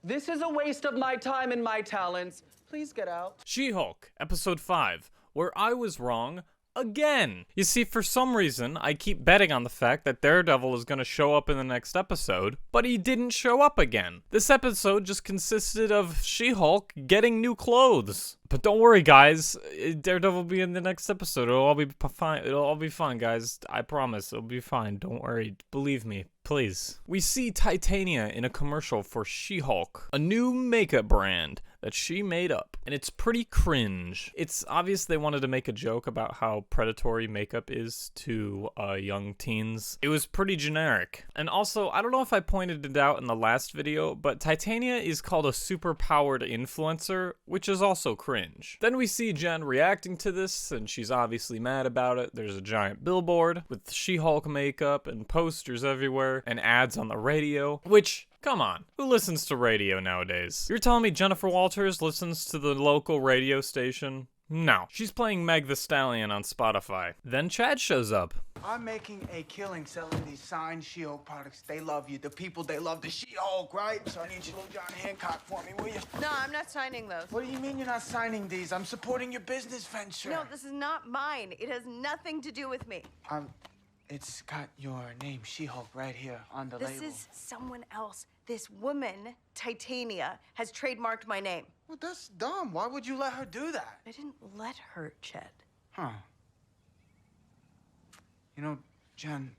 This is a waste of my time and my talents. Please get out. She-Hulk, episode 5, where I was wrong again. You see, for some reason, I keep betting on the fact that Daredevil is going to show up in the next episode, but he didn't show up again. This episode just consisted of She-Hulk getting new clothes. But don't worry, guys. Daredevil will be in the next episode. It'll all be fine. It'll all be fine, guys. I promise. It'll be fine. Don't worry. Believe me. Please. We see Titania in a commercial for She-Hulk, a new makeup brand that she made up, and it's pretty cringe. It's obvious they wanted to make a joke about how predatory makeup is to young teens. It was pretty generic. And also, I don't know if I pointed it out in the last video, but Titania is called a super-powered influencer, which is also cringe. Then we see Jen reacting to this, and she's obviously mad about it. There's a giant billboard with She-Hulk makeup and posters everywhere, and ads on the radio, which, come on, who listens to radio nowadays? You're telling me Jennifer Walters listens to the local radio station? No. She's playing Meg the Stallion on Spotify. Then Chad shows up. I'm making a killing selling these signed She-Hulk products. They love you. The people, they love the She-Hulk, right? So I need you to little John Hancock for me, will you? No, I'm not signing those. What do you mean you're not signing these? I'm supporting your business venture. No, this is not mine. It has nothing to do with me. It's got your name, She-Hulk, right here on the label. This is someone else. This woman, Titania, has trademarked my name. Well, that's dumb. Why would you let her do that? I didn't let her, Chet. Huh. You know, Jen,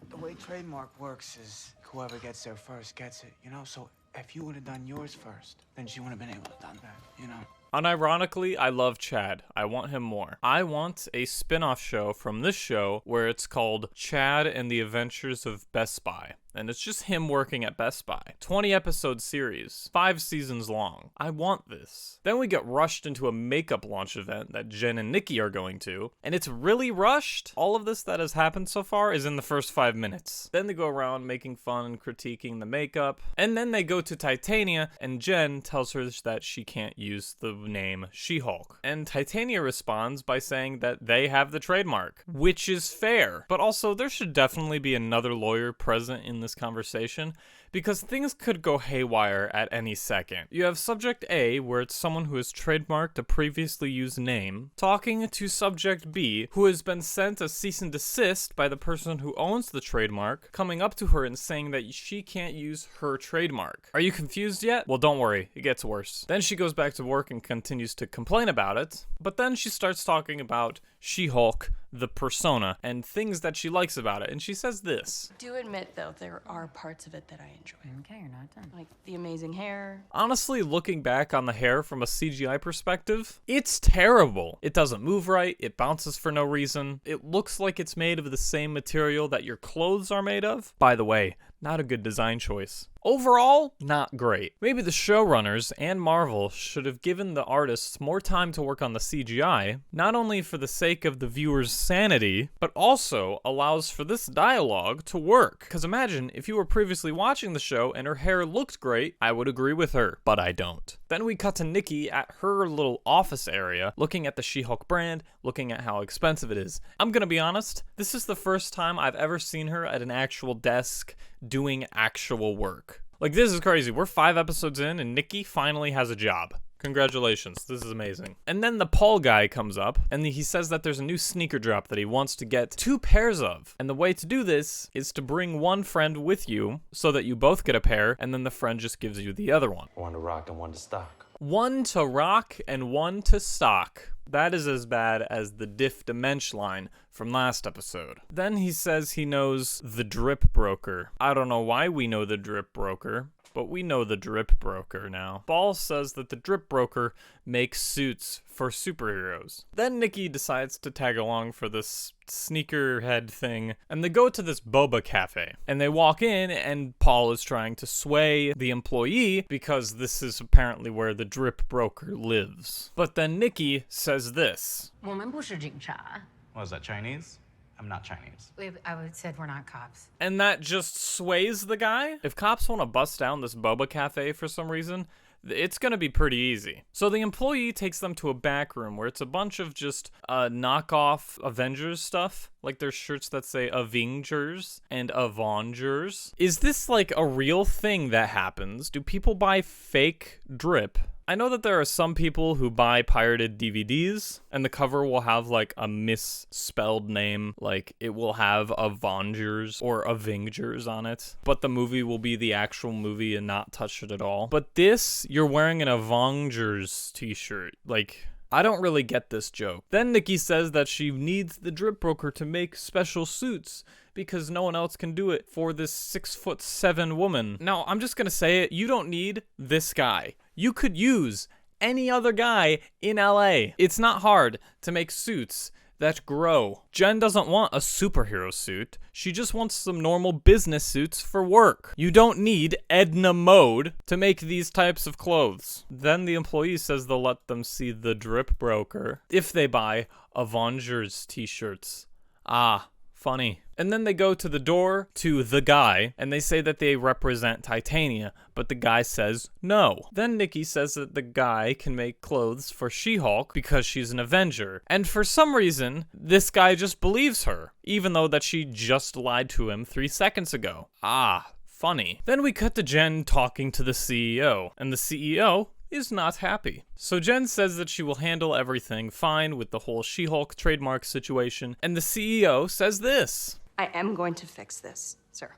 the way trademark works is whoever gets there first gets it, you know? So if you would have done yours first, then she wouldn't have been able to have done that, you know? Unironically, I love Chad. I want him more. I want a spin-off show from this show where it's called Chad and the Adventures of Best Buy. And it's just him working at Best Buy. 20-episode series, 5 seasons long. I want this. Then we get rushed into a makeup launch event that Jen and Nikki are going to, and it's really rushed. All of this that has happened so far is in the first 5 minutes. Then they go around making fun and critiquing the makeup, and then they go to Titania, and Jen tells her that she can't use the name She-Hulk. And Titania responds by saying that they have the trademark, which is fair. But also, there should definitely be another lawyer present in this conversation, because things could go haywire at any second. You have subject A, where it's someone who has trademarked a previously used name, talking to subject B, who has been sent a cease and desist by the person who owns the trademark, coming up to her and saying that she can't use her trademark. Are you confused yet? Well, don't worry, it gets worse. Then she goes back to work and continues to complain about it, but then she starts talking about She-Hulk, the persona, and things that she likes about it, and she says this. Do admit, though, there are parts of it that I enjoy. Okay, you're not done. Like the amazing hair. Honestly, looking back on the hair from a CGI perspective, it's terrible. It doesn't move right, it bounces for no reason, it looks like it's made of the same material that your clothes are made of. By the way, not a good design choice. Overall, not great. Maybe the showrunners and Marvel should have given the artists more time to work on the CGI, not only for the sake of the viewer's sanity, but also allows for this dialogue to work. Because imagine if you were previously watching the show and her hair looked great, I would agree with her, but I don't. Then we cut to Nikki at her little office area, looking at the She-Hulk brand, looking at how expensive it is. I'm gonna be honest, this is the first time I've ever seen her at an actual desk doing actual work. Like, this is crazy. We're 5 episodes in and Nikki finally has a job. Congratulations, this is amazing. And then the Paul guy comes up and he says that there's a new sneaker drop that he wants to get 2 pairs of. And the way to do this is to bring one friend with you so that you both get a pair and then the friend just gives you the other one. One to rock and one to stock. One to rock and one to stock. That is as bad as the Diff Dementia line from last episode. Then he says he knows the drip broker. I don't know why we know the drip broker, but we know the drip broker now. Ball says that the drip broker makes suits for superheroes. Then Nikki decides to tag along for this sneakerhead thing, and they go to this boba cafe. And they walk in, and Paul is trying to sway the employee because this is apparently where the drip broker lives. But then Nikki says this. 我们不是警察. What is that, Chinese? I'm not Chinese. I would said we're not cops. And that just sways the guy? If cops want to bust down this boba cafe for some reason, it's gonna be pretty easy. So the employee takes them to a back room where it's a bunch of just knockoff Avengers stuff. Like there's shirts that say Avengers and Avengers. Is this like a real thing that happens? Do people buy fake drip? I know that there are some people who buy pirated DVDs and the cover will have like a misspelled name, like it will have Avengers or Avengers on it, but the movie will be the actual movie and not touch it at all. But this, you're wearing an Avengers t-shirt, like I don't really get this joke. Then Nikki says that she needs the drip broker to make special suits because no one else can do it for this 6'7" woman. Now, I'm just gonna say it, you don't need this guy. You could use any other guy in LA. It's not hard to make suits that grow. Jen doesn't want a superhero suit. She just wants some normal business suits for work. You don't need Edna Mode to make these types of clothes. Then the employee says they'll let them see the drip broker if they buy Avengers t-shirts. Ah, funny. And then they go to the door to the guy, and they say that they represent Titania, but the guy says no. Then Nikki says that the guy can make clothes for She-Hulk because she's an Avenger. And for some reason, this guy just believes her, even though that she just lied to him 3 seconds ago. Ah, funny. Then we cut to Jen talking to the CEO, and the CEO is not happy. So Jen says that she will handle everything fine with the whole She-Hulk trademark situation, and the CEO says this. I am going to fix this, sir.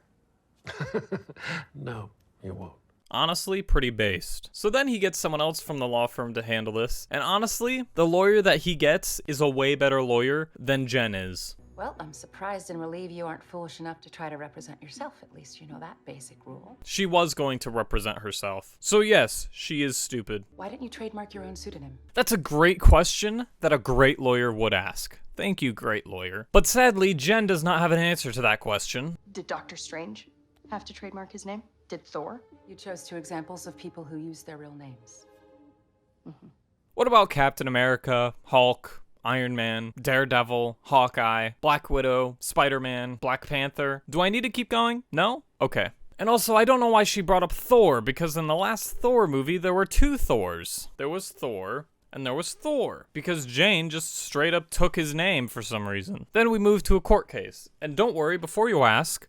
No, you won't. Honestly, pretty based. So then he gets someone else from the law firm to handle this, and honestly, the lawyer that he gets is a way better lawyer than Jen is. Well, I'm surprised and relieved you aren't foolish enough to try to represent yourself. At least you know that basic rule. She was going to represent herself. So yes, she is stupid. Why didn't you trademark your own pseudonym? That's a great question that a great lawyer would ask. Thank you, great lawyer. But sadly, Jen does not have an answer to that question. Did Doctor Strange have to trademark his name? Did Thor? You chose 2 examples of people who use their real names. What about Captain America, Hulk, Iron Man, Daredevil, Hawkeye, Black Widow, Spider-Man, Black Panther? Do I need to keep going? No? Okay. And also, I don't know why she brought up Thor, because in the last Thor movie, there were 2 Thors. There was Thor, and there was Thor, because Jane just straight up took his name for some reason. Then we move to a court case. And don't worry, before you ask,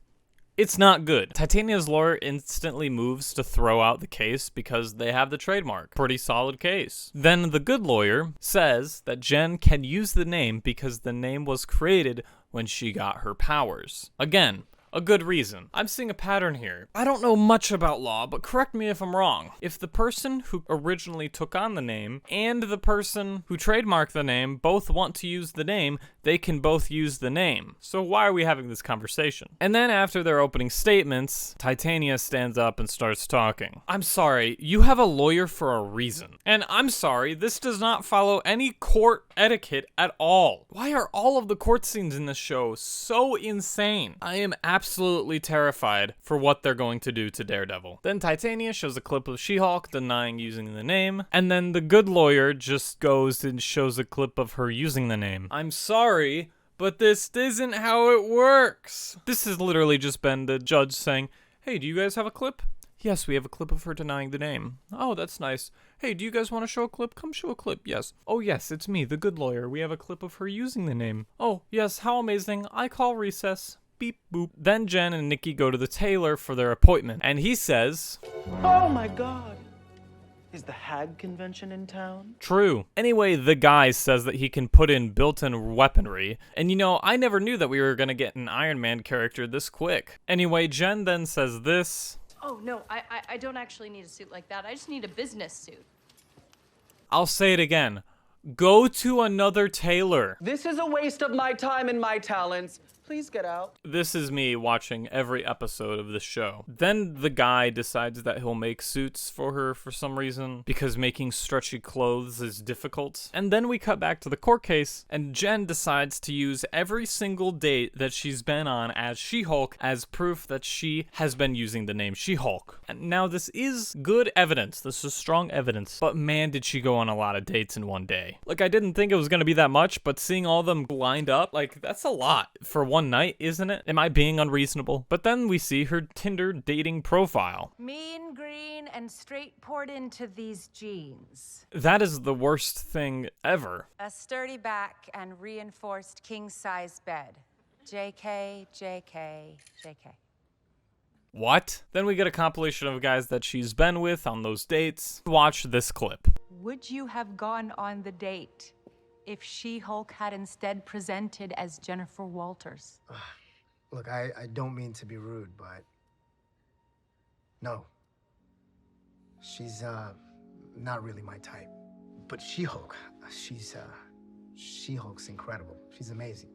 it's not good. Titania's lawyer instantly moves to throw out the case because they have the trademark. Pretty solid case. Then the good lawyer says that Jen can use the name because the name was created when she got her powers. Again, a good reason. I'm seeing a pattern here. I don't know much about law, but correct me if I'm wrong. If the person who originally took on the name and the person who trademarked the name both want to use the name, they can both use the name. So why are we having this conversation? And then after their opening statements, Titania stands up and starts talking. I'm sorry, you have a lawyer for a reason. And I'm sorry, this does not follow any court etiquette at all. Why are all of the court scenes in this show so insane? I am absolutely terrified for what they're going to do to Daredevil. Then Titania shows a clip of She-Hulk denying using the name, and then the good lawyer just goes and shows a clip of her using the name. I'm sorry, but this isn't how it works. This has literally just been the judge saying, hey, do you guys have a clip? Yes, we have a clip of her denying the name. Oh, that's nice. Hey, do you guys want to show a clip? Come show a clip, yes. Oh, yes, it's me, the good lawyer. We have a clip of her using the name. Oh, yes, how amazing. I call recess. Beep, boop. Then Jen and Nikki go to the tailor for their appointment, and he says, Oh my God. Is the Hag convention in town? true. Anyway, the guy says that he can put in built-in weaponry, and you know, I never knew that we were gonna get an Iron Man character this quick. Anyway, Jen then says this. Oh, no, I don't actually need a suit like that. I just need a business suit. I'll say it again. Go to another tailor. This is a waste of my time and my talents. Please get out. This is me watching every episode of this show. Then the guy decides that he'll make suits for her for some reason because making stretchy clothes is difficult. And then we cut back to the court case and Jen decides to use every single date that she's been on as She-Hulk as proof that she has been using the name She-Hulk. And now this is good evidence. This is strong evidence. But man, did she go on a lot of dates in one day. Like, I didn't think it was going to be that much, but seeing all of them lined up, like, that's a lot for one one night, isn't it? Am I being unreasonable? But then we see her Tinder dating profile. Mean green and straight poured into these jeans. That is the worst thing ever. A sturdy back and reinforced king-size bed. JK, JK, JK. What? Then we get a compilation of guys that she's been with on those dates. Watch this clip. Would you have gone on the date if She-Hulk had instead presented as Jennifer Walters? Look, I don't mean to be rude, but no. She's not really my type. But She-Hulk, She-Hulk's incredible. She's amazing.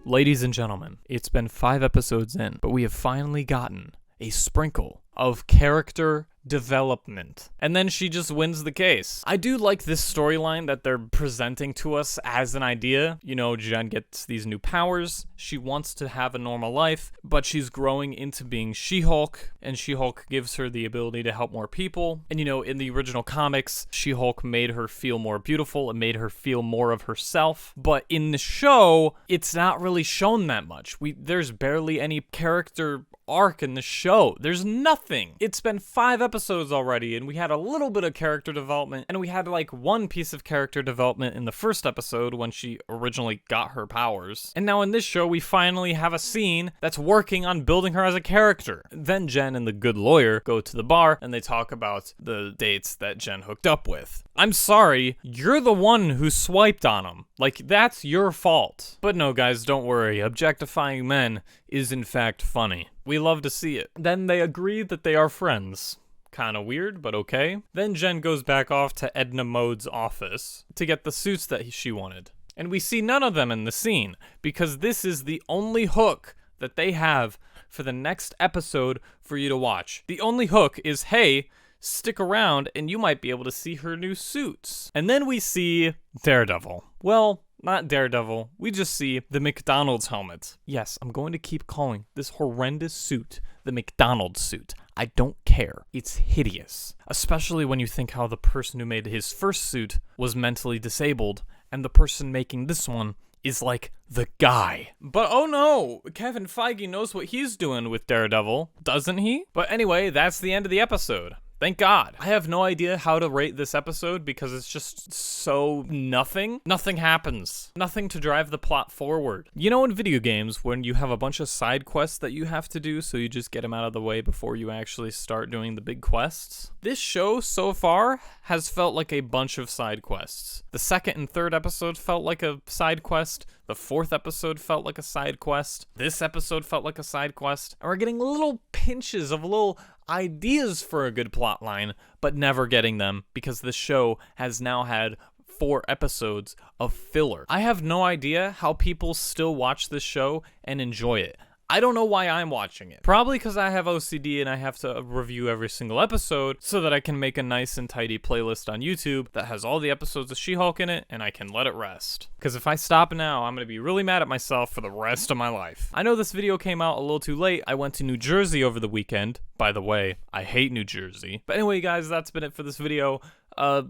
Ladies and gentlemen, it's been 5 episodes in, but we have finally gotten a sprinkle of character development. And then she just wins the case. I do like this storyline that they're presenting to us as an idea. You know, Jen gets these new powers. She wants to have a normal life, but she's growing into being She-Hulk, and She-Hulk gives her the ability to help more people. And you know, in the original comics, She-Hulk made her feel more beautiful. It made her feel more of herself. But in the show, it's not really shown that much. There's barely any character arc in the show. There's nothing. It's been 5 episodes already, and we had a little bit of character development, and we had like one piece of character development in the first episode when she originally got her powers. And now in this show, we finally have a scene that's working on building her as a character. Then Jen and the good lawyer go to the bar, and they talk about the dates that Jen hooked up with. I'm sorry, you're the one who swiped on them. Like, that's your fault. But no, guys, don't worry. Objectifying men is in fact funny. We love to see it. Then they agree that they are friends. Kinda weird, but okay. Then Jen goes back off to Edna Mode's office to get the suits that she wanted. And we see none of them in the scene, because this is the only hook that they have for the next episode for you to watch. The only hook is, hey, stick around and you might be able to see her new suits. And then we see Daredevil. Well, not Daredevil, we just see the McDonald's helmet. Yes, I'm going to keep calling this horrendous suit the McDonald's suit. I don't care. It's hideous. Especially when you think how the person who made his first suit was mentally disabled, and the person making this one is like the guy. But oh no, Kevin Feige knows what he's doing with Daredevil, doesn't he? But anyway, that's the end of the episode. Thank God. I have no idea how to rate this episode because it's just so nothing. Nothing happens. Nothing to drive the plot forward. You know, in video games, when you have a bunch of side quests that you have to do, so you just get them out of the way before you actually start doing the big quests? This show so far has felt like a bunch of side quests. The second and third episode felt like a side quest. The fourth episode felt like a side quest. This episode felt like a side quest. And we're getting little pinches of little ideas for a good plot line, but never getting them because the show has now had 4 episodes of filler. I have no idea how people still watch this show and enjoy it. I don't know why I'm watching it. Probably because I have OCD and I have to review every single episode so that I can make a nice and tidy playlist on YouTube that has all the episodes of She-Hulk in it and I can let it rest. Because if I stop now, I'm going to be really mad at myself for the rest of my life. I know this video came out a little too late. I went to New Jersey over the weekend. By the way, I hate New Jersey. But anyway, guys, that's been it for this video.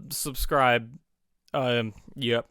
Subscribe. Yep.